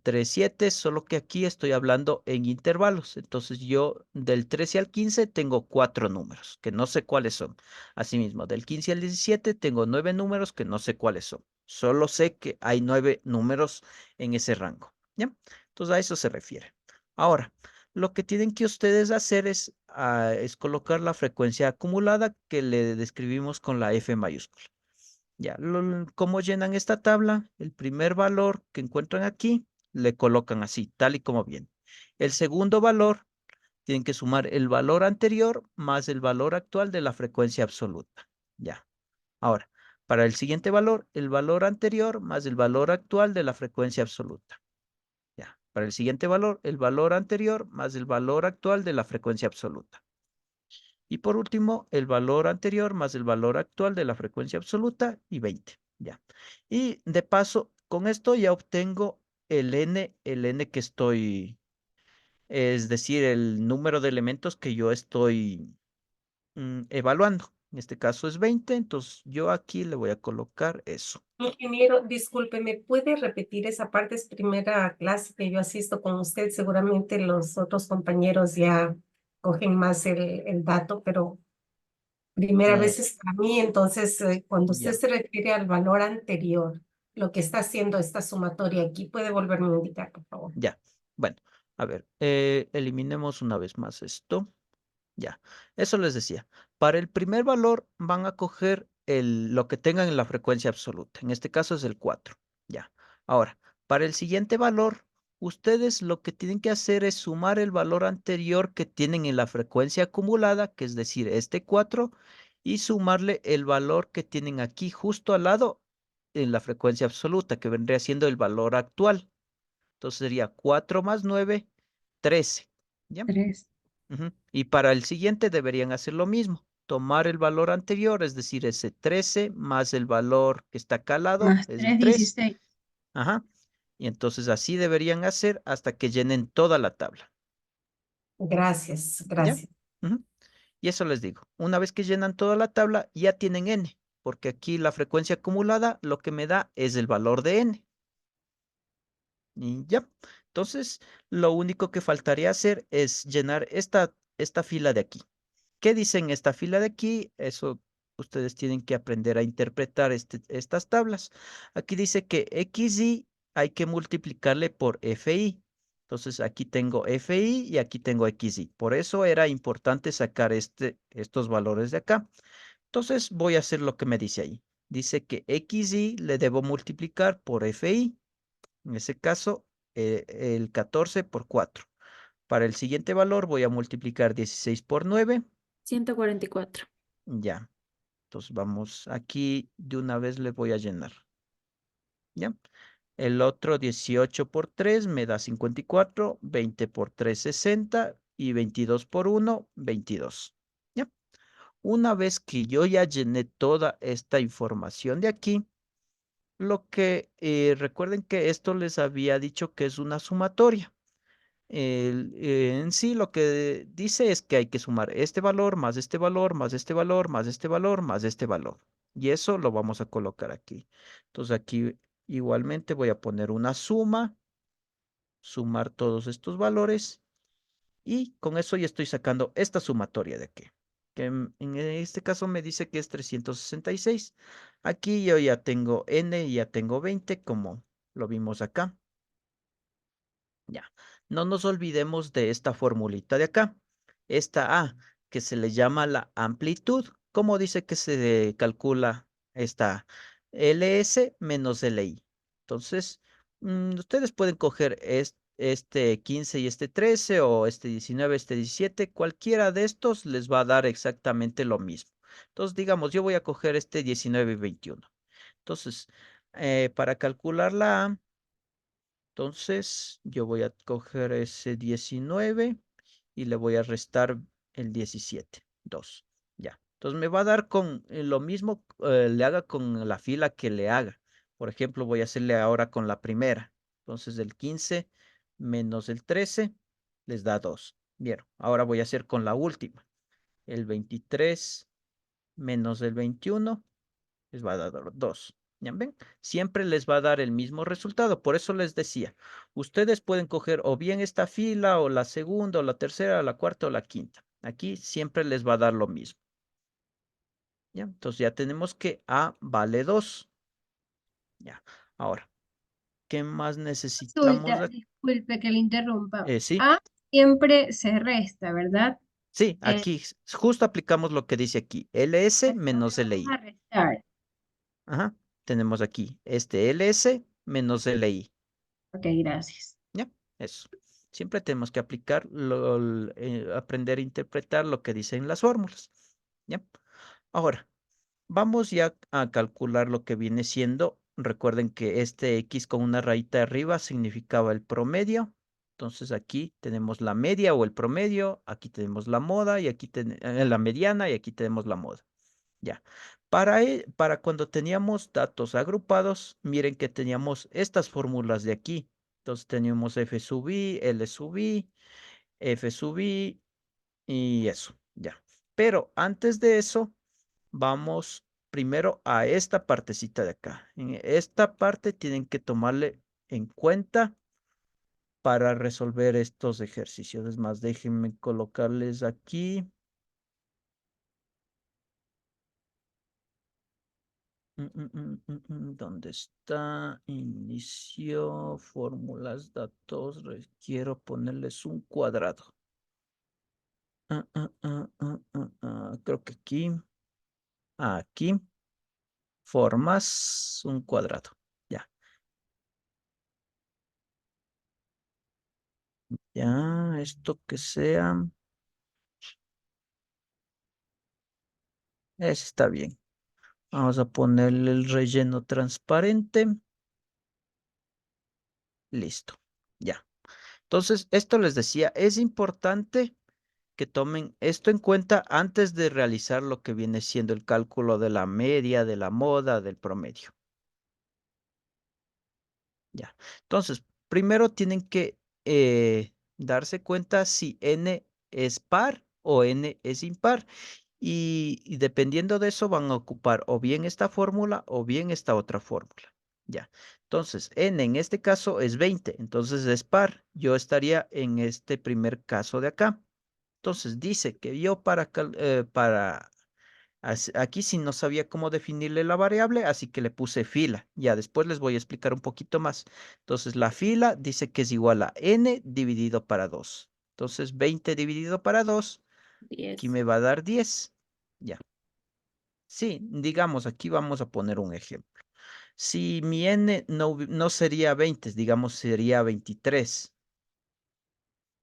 3 siete, solo que aquí estoy hablando en intervalos. Entonces yo del 13 al 15 tengo 4 números, que no sé cuáles son. Asimismo, del 15 al 17 tengo 9 números que no sé cuáles son. Solo sé que hay 9 números en ese rango. ¿Ya? Entonces a eso se refiere. Ahora, lo que tienen que ustedes hacer es colocar la frecuencia acumulada que le describimos con la F mayúscula. Ya, ¿cómo llenan esta tabla? El primer valor que encuentran aquí, le colocan así, tal y como viene. El segundo valor, tienen que sumar el valor anterior más el valor actual de la frecuencia absoluta. Ya. Ahora, para el siguiente valor, el valor anterior más el valor actual de la frecuencia absoluta. Ya. Para el siguiente valor, el valor anterior más el valor actual de la frecuencia absoluta. Y por último, el valor anterior más el valor actual de la frecuencia absoluta y 20. Ya. Y de paso, con esto ya obtengo el N que estoy, es decir, el número de elementos que yo estoy evaluando. En este caso es 20, entonces yo aquí le voy a colocar eso. Ingeniero, disculpe, ¿me puede repetir esa parte? Es primera clase que yo asisto con usted. Seguramente los otros compañeros ya cogen más el dato, pero primera Eh, vez es para mí. Entonces, cuando usted ya. se refiere al valor anterior, lo que está haciendo esta sumatoria aquí, ¿puede volverme a indicar, por favor? Ya. Bueno, a ver, eliminemos una vez más esto. Ya, eso les decía. Para el primer valor van a coger lo que tengan en la frecuencia absoluta. En este caso es el 4. Ya. Ahora, para el siguiente valor, ustedes lo que tienen que hacer es sumar el valor anterior que tienen en la frecuencia acumulada, que es decir, este 4, y sumarle el valor que tienen aquí justo al lado en la frecuencia absoluta, que vendría siendo el valor actual. Entonces sería 4 más 9, 13. ¿Ya? 3 Ujú. Y para el siguiente deberían hacer lo mismo. Tomar el valor anterior, es decir, ese 13 más el valor que está acá al lado, más es el 3, 3. 16. Ajá. Y entonces así deberían hacer hasta que llenen toda la tabla. Gracias, ¿Ya? gracias. Ujú. Y eso les digo, una vez que llenan toda la tabla, ya tienen n, porque aquí la frecuencia acumulada lo que me da es el valor de n. Y ya, entonces lo único que faltaría hacer es llenar esta fila de aquí. ¿Qué dice en esta fila de aquí? Eso ustedes tienen que aprender a interpretar estas tablas. Aquí dice que XY hay que multiplicarle por FI. Entonces aquí tengo FI y aquí tengo XY. Por eso era importante sacar estos valores de acá. Entonces voy a hacer lo que me dice ahí. Dice que XY le debo multiplicar por FI. En ese caso, el 14 por 4. Para el siguiente valor voy a multiplicar 16 por 9. 144. Ya. Entonces vamos aquí, de una vez le voy a llenar. ¿Ya? El otro 18 por 3 me da 54, 20 por 3 60 y 22 por 1 22. ¿Ya? Una vez que yo ya llené toda esta información de aquí, recuerden que esto les había dicho que es una sumatoria. En sí lo que dice es que hay que sumar este valor más este valor más este valor más este valor más este valor. Y eso lo vamos a colocar aquí. Entonces aquí igualmente voy a poner una suma, sumar todos estos valores y con eso ya estoy sacando esta sumatoria de aquí. Que en este caso me dice que es 366. Aquí yo ya tengo n y ya tengo 20 como lo vimos acá. Ya, no nos olvidemos de esta formulita de acá. Esta A, que se le llama la amplitud. ¿Cómo dice que se calcula esta LS menos LI? Entonces, ustedes pueden coger este 15 y este 13 o este 19, este 17. Cualquiera de estos les va a dar exactamente lo mismo. Entonces, digamos, yo voy a coger este 19 y 21. Entonces, para calcular la A, entonces, yo voy a coger ese 19 y le voy a restar el 17, 2. Ya. Entonces me va a dar con lo mismo, le haga con la fila que le haga. Por ejemplo, voy a hacerle ahora con la primera. Entonces, el 15 menos el 13 les da 2. Bien, ahora voy a hacer con la última. El 23 menos el 21 les va a dar 2. ¿Ya ven? Siempre les va a dar el mismo resultado. Por eso les decía, ustedes pueden coger o bien esta fila o la segunda o la tercera o la cuarta o la quinta. Aquí siempre les va a dar lo mismo. ¿Ya? Entonces ya tenemos que A vale 2. Ya. Ahora, ¿qué más necesitamos? Consulta, disculpe que le interrumpa. Sí, A siempre se resta, ¿verdad? sí, Eh, aquí justo aplicamos lo que dice aquí. LS entonces menos vamos LI. a restar. Ajá. Tenemos aquí este LS menos LI. Ok, gracias. ¿Ya? Eso. Siempre tenemos que aplicar, aprender a interpretar lo que dicen las fórmulas. ¿Ya? Ahora, vamos ya a calcular lo que viene siendo. Recuerden que este X con una rayita arriba significaba el promedio. Entonces aquí tenemos la media o el promedio, aquí tenemos la moda y aquí la mediana y aquí tenemos la moda. Ya. Para cuando teníamos datos agrupados, miren que teníamos estas fórmulas de aquí. Entonces teníamos F sub I, L sub I, F sub I y eso, ya. Pero antes de eso, vamos primero a esta partecita de acá. En esta parte tienen que tomarle en cuenta para resolver estos ejercicios. Es más, déjenme colocarles aquí. ¿Dónde está? Inicio, fórmulas, datos. Quiero ponerles un cuadrado. Creo que aquí, formas, un cuadrado. Ya, ya, esto que sea. Ese está bien. Vamos a ponerle el relleno transparente. Listo. Ya. Entonces, esto les decía, es importante que tomen esto en cuenta antes de realizar lo que viene siendo el cálculo de la media, de la moda, del promedio. Ya. Entonces, primero tienen que darse cuenta si n es par o n es impar. Y dependiendo de eso van a ocupar o bien esta fórmula o bien esta otra fórmula. Ya. Entonces, n en este caso es 20, entonces es par. Yo estaría en este primer caso de acá. Entonces dice que yo aquí sí no sabía cómo definirle la variable, así que le puse fila. Ya después les voy a explicar un poquito más. Entonces la fila dice que es igual a n dividido para 2. Entonces 20 dividido para 2, aquí 10. me va a dar 10. Ya. Sí, digamos, aquí vamos a poner un ejemplo. Si mi n no sería 20, digamos sería 23.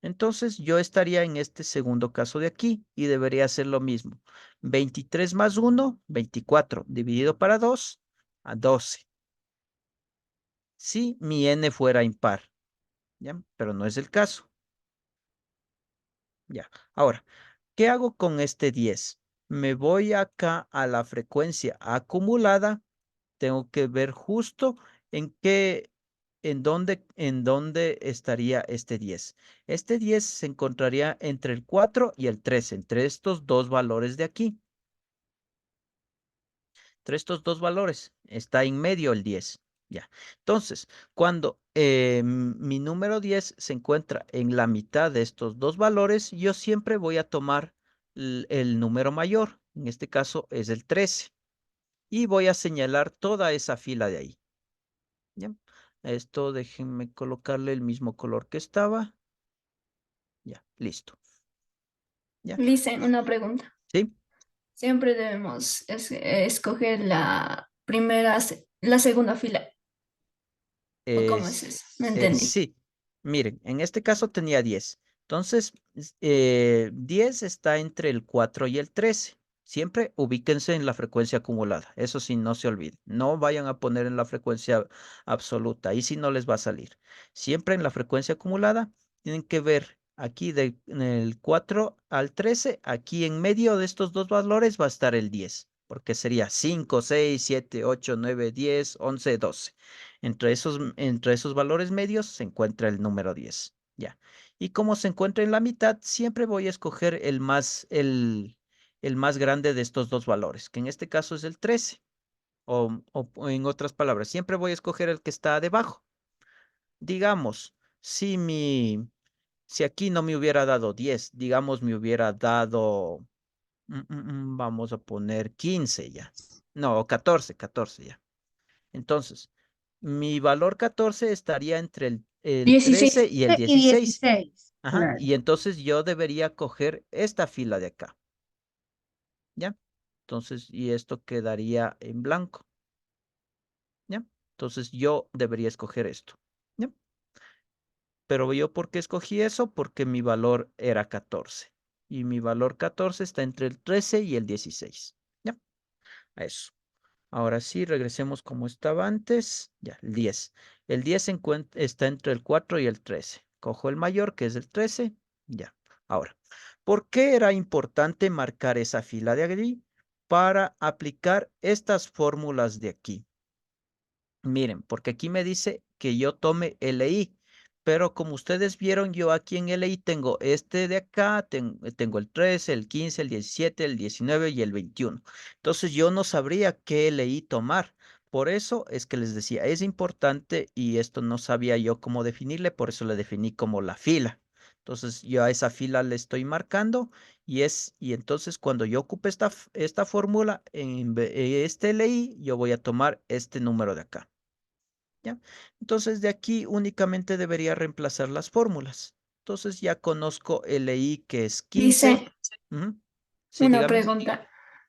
Entonces yo estaría en este segundo caso de aquí y debería hacer lo mismo. 23 más 1, 24, dividido para 2, a 12. Si mi n fuera impar, ¿ya? Pero no es el caso. Ya. Ahora, ¿qué hago con este 10? Me voy acá a la frecuencia acumulada. Tengo que ver justo en qué, en dónde estaría este 10. Este 10 se encontraría entre el 4 y el 13, entre estos dos valores de aquí. Entre estos dos valores está en medio el 10. Ya. Entonces, cuando mi número 10 se encuentra en la mitad de estos dos valores, yo siempre voy a tomar el número mayor. En este caso es el 13. Y voy a señalar toda esa fila de ahí. ¿Ya? Esto déjenme colocarle el mismo color que estaba. Ya, listo. ¿Ya? Listen, una pregunta. ¿Sí? Siempre debemos escoger la primera, la segunda fila. ¿O cómo es eso? No entendí. Sí. Miren, en este caso tenía 10. Entonces, 10 está entre el 4 y el 13. Siempre ubíquense en la frecuencia acumulada. Eso sí, no se olviden. No vayan a poner en la frecuencia absoluta. Ahí sí no les va a salir. Siempre en la frecuencia acumulada tienen que ver aquí en el 4 al 13. Aquí en medio de estos dos valores va a estar el 10. Porque sería 5, 6, 7, 8, 9, 10, 11, 12. Entre esos valores medios se encuentra el número 10. Ya. Y como se encuentra en la mitad, siempre voy a escoger el más grande de estos dos valores, que en este caso es el 13. O en otras palabras, siempre voy a escoger el que está debajo. Digamos, si aquí no me hubiera dado 10, digamos me hubiera dado, vamos a poner 15 ya. No, 14 ya. Entonces, mi valor 14 estaría entre el 13 16 y el y 16. 16. Ajá. Claro. Y entonces yo debería coger esta fila de acá. ¿Ya? Entonces, y esto quedaría en blanco. ¿Ya? Entonces yo debería escoger esto. ¿Ya? Pero yo, ¿por qué escogí eso? Porque mi valor era 14. Y mi valor 14 está entre el 13 y el 16. ¿Ya? A eso. Ahora sí, regresemos como estaba antes. Ya, el 10. El 10 está entre el 4 y el 13. Cojo el mayor, que es el 13. Ya. Ahora, ¿por qué era importante marcar esa fila de allí? Para aplicar estas fórmulas de aquí. Miren, porque aquí me dice que yo tome LI, pero como ustedes vieron, yo aquí en LI tengo este de acá, tengo el 13, el 15, el 17, el 19 y el 21. Entonces yo no sabría qué LI tomar. Por eso es que les decía, es importante y esto no sabía yo cómo definirle, por eso le definí como la fila. Entonces yo a esa fila le estoy marcando y entonces cuando yo ocupe esta fórmula, este LI, yo voy a tomar este número de acá. ¿Ya? Entonces de aquí únicamente debería reemplazar las fórmulas. Entonces ya conozco LI que es 15. Dice, Ujú. Sí, una dígame. pregunta.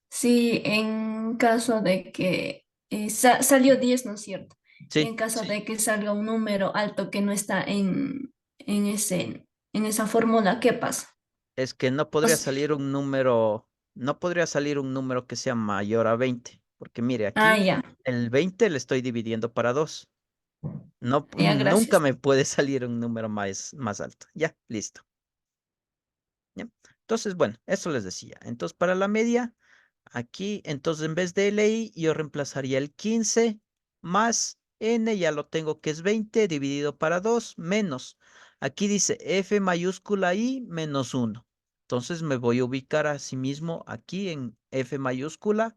Si en caso de que salió 10, ¿no es cierto? Y Sí, en caso de que salga un número alto que no está en esa fórmula, ¿qué pasa? es que no O podría sea, salir un número, no podría salir un número que sea mayor a 20, porque mire, aquí ya, el 20 le estoy dividiendo para 2. No, ya, nunca gracias. me puede salir un número más alto. Ya, listo. ¿Ya? Entonces, bueno, eso les decía. Entonces, para la media, aquí, entonces en vez de LI, yo reemplazaría el 15 más N, ya lo tengo que es 20 dividido para 2 menos. Aquí dice F mayúscula I menos 1. Entonces me voy a ubicar a sí mismo aquí en F mayúscula.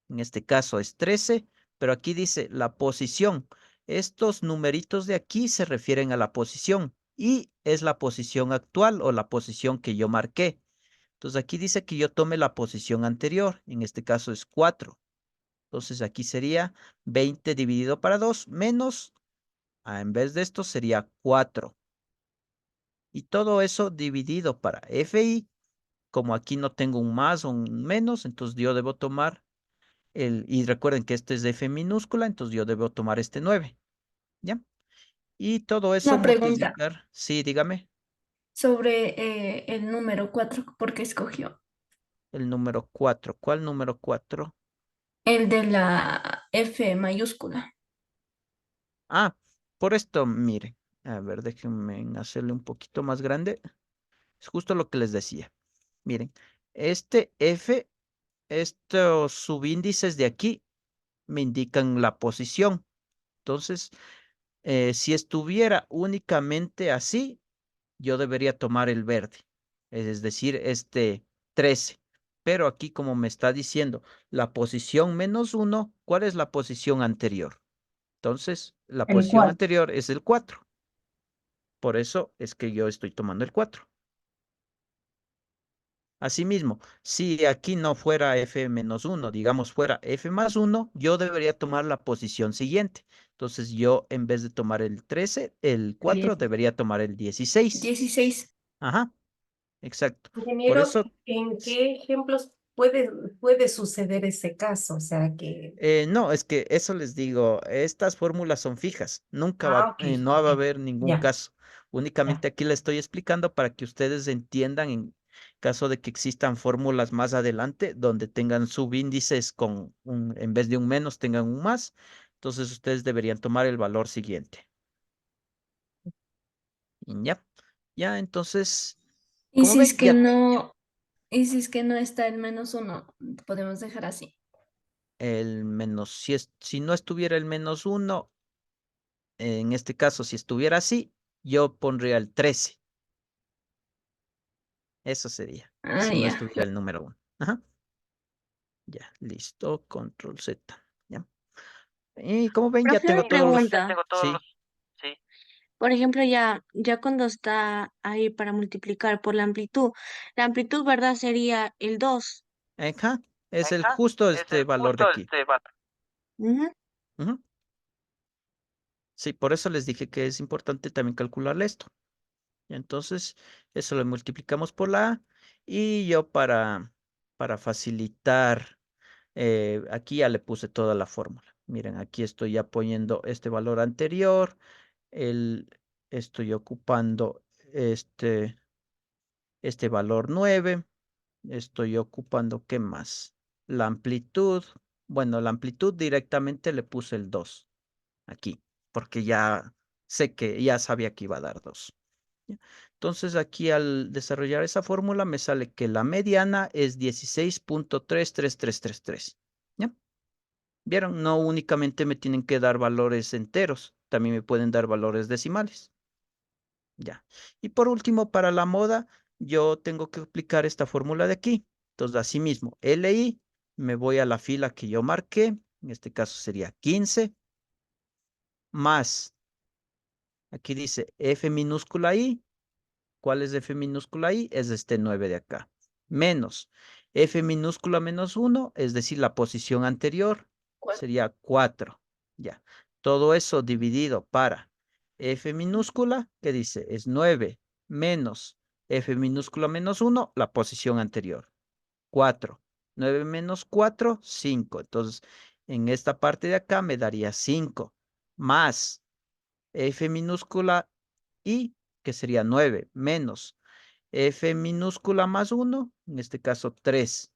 En este caso es 13, pero aquí dice la posición. Estos numeritos de aquí se refieren a la posición y es la posición actual o la posición que yo marqué. Entonces aquí dice que yo tome la posición anterior. En este caso es 4. Entonces aquí sería 20 dividido para 2 menos, en vez de esto sería 4. Y todo eso dividido para FI, como aquí no tengo un más o un menos, entonces yo debo tomar y recuerden que este es de F minúscula, entonces yo debo tomar este 9, ¿ya? Y todo eso Una pregunta multiplicar, sí, dígame, sobre el número 4, ¿por qué escogió? el número 4. ¿Cuál número 4? El de la F mayúscula. Ah, por esto, miren, a ver, déjenme hacerle un poquito más grande. Es justo lo que les decía. Miren, este F, estos subíndices de aquí me indican la posición. Entonces, si estuviera únicamente así, yo debería tomar el verde, es decir, este 13. Pero aquí, como me está diciendo, la posición -1, ¿cuál es la posición anterior? Entonces, la El posición 4. anterior es el 4. Por eso es que yo estoy tomando el 4. Asimismo, si aquí no fuera F-1, digamos fuera F+1, yo debería tomar la posición siguiente. Entonces yo en vez de tomar el 13, el 4, debería tomar el 16. 16. Ajá, exacto. Por Ingeniero, eso, ¿en qué ejemplos puede suceder ese caso? O sea que, no, es que eso les digo, estas fórmulas son fijas. Nunca ok, no va ok, a haber ningún ya, caso. ya. Únicamente aquí le estoy explicando para que ustedes entiendan en caso de que existan fórmulas más adelante donde tengan subíndices en vez de un menos, tengan un más. Entonces ustedes deberían tomar el valor siguiente. Y ya, entonces, Y como si es ven, que no, y si es que no está el -1, podemos dejar así. el menos, si no estuviera el -1, en este caso, si estuviera así, yo pondría el 13. Eso sería, Ah, si no ya. estuviera el número 1. Ajá. Ya, listo, control Z. Ya. Y como ven, ya Profe, tengo una todos los. pregunta. Sí, Por ejemplo, ya cuando está ahí para multiplicar por la amplitud, ¿verdad? Sería el 2. ajá. Es el justo este valor de aquí. Ujú. Ujú. Sí, por eso les dije que es importante también calcularle esto. Y entonces, eso lo multiplicamos por la A. Y yo para facilitar, aquí ya le puse toda la fórmula. Miren, aquí estoy ya poniendo este valor anterior. El, estoy ocupando este valor 9. Estoy ocupando, ¿qué más? La amplitud. Bueno, la amplitud directamente le puse el 2 aquí, porque ya sé que ya sabía que iba a dar 2. ¿Ya? Entonces aquí al desarrollar esa fórmula me sale que la mediana es 16.33333. ¿Ya? ¿Vieron? No únicamente me tienen que dar valores enteros, también me pueden dar valores decimales. Ya. Y por último, para la moda, yo tengo que aplicar esta fórmula de aquí. Entonces, así mismo, LI, me voy a la fila que yo marqué, en este caso sería 15, más, aquí dice F minúscula I. ¿Cuál es F minúscula I? Es este 9 de acá. Menos F minúscula -1, es decir, la posición anterior, sería 4. Ya. Todo eso dividido para F minúscula, ¿qué dice? Es 9 menos F minúscula -1, la posición anterior. 4. 9 menos 4, 5. Entonces, en esta parte de acá me daría 5 más F minúscula I, que sería 9 menos F minúscula más 1, en este caso 3.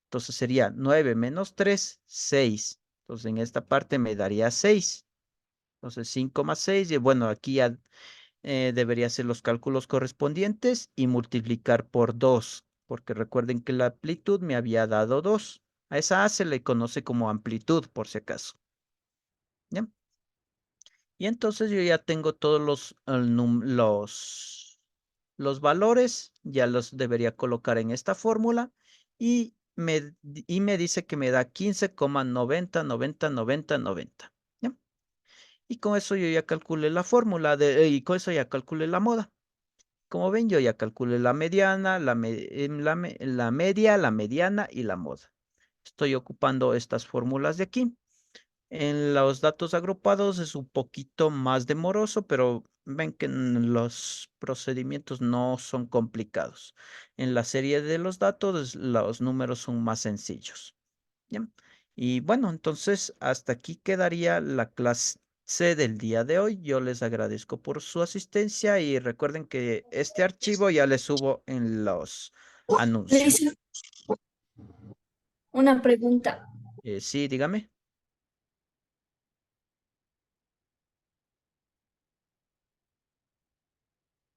Entonces sería 9 menos 3, 6. Entonces en esta parte me daría 6. Entonces 5 más 6, y bueno, aquí ya debería hacer los cálculos correspondientes y multiplicar por 2, porque recuerden que la amplitud me había dado 2. A esa A se le conoce como amplitud, por si acaso. ¿Ya? Y entonces yo ya tengo todos los Los valores ya los debería colocar en esta fórmula y me dice que me da 15,90. ¿Ya? Y con eso yo ya calculé la fórmula y con eso ya calculé la moda. Como ven, yo ya calculé la mediana, la media, la mediana y la moda. Estoy ocupando estas fórmulas de aquí. En los datos agrupados es un poquito más demoroso, pero ven que los procedimientos no son complicados. En la serie de los datos, los números son más sencillos. ¿Ya? Y bueno, entonces hasta aquí quedaría la clase del día de hoy. Yo les agradezco por su asistencia y recuerden que este archivo ya le subo en los Le anuncios. hice una pregunta. Sí, dígame.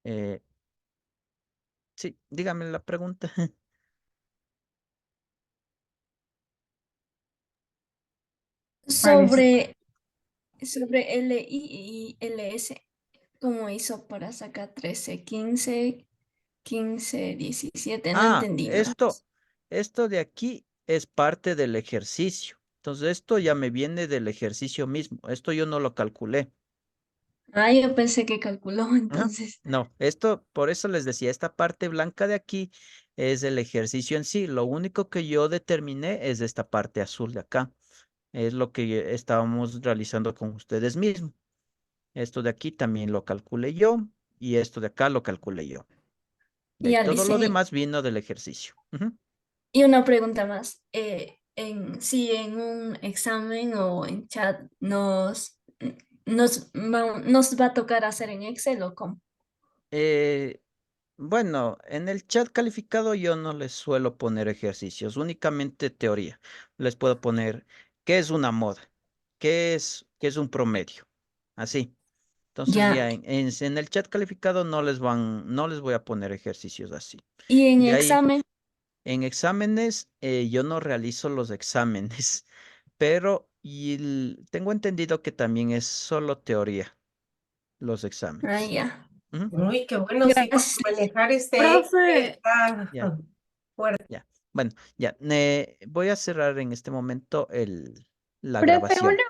Eh, sí, dígame la pregunta. Parece. Sobre LI y LS, ¿cómo hizo para sacar 13, 15, 15, 17? No Ah, entendí nada. esto de aquí es parte del ejercicio. Entonces, esto ya me viene del ejercicio mismo. Esto yo no lo calculé. Ah, yo pensé que calculó Ajá. entonces. No, esto, por eso les decía, esta parte blanca de aquí es el ejercicio en sí. Lo único que yo determiné es esta parte azul de acá. Es lo que estábamos realizando con ustedes mismos. Esto de aquí también lo calculé yo y esto de acá lo calculé yo. De ahí Ya, todo lo Alice, demás vino del ejercicio. Ujú. y una pregunta más. Si en un examen o en chat nos va a tocar hacer en Excel o cómo? Eh, Bueno, en el chat calificado yo no les suelo poner ejercicios, únicamente teoría. Les puedo poner qué es una moda, qué es un promedio, así. Entonces Ya. ya en el chat calificado no les voy a poner ejercicios así. Y en De ahí, examen, en exámenes, yo no realizo los exámenes, pero tengo entendido que también es solo teoría, los exámenes. ya. Ujú. Uy, qué bueno, sí, porque Gracias. manejar este Profe, está Ya. fuerte. Ya, bueno, ya, voy a cerrar en este momento la Profe, grabación. una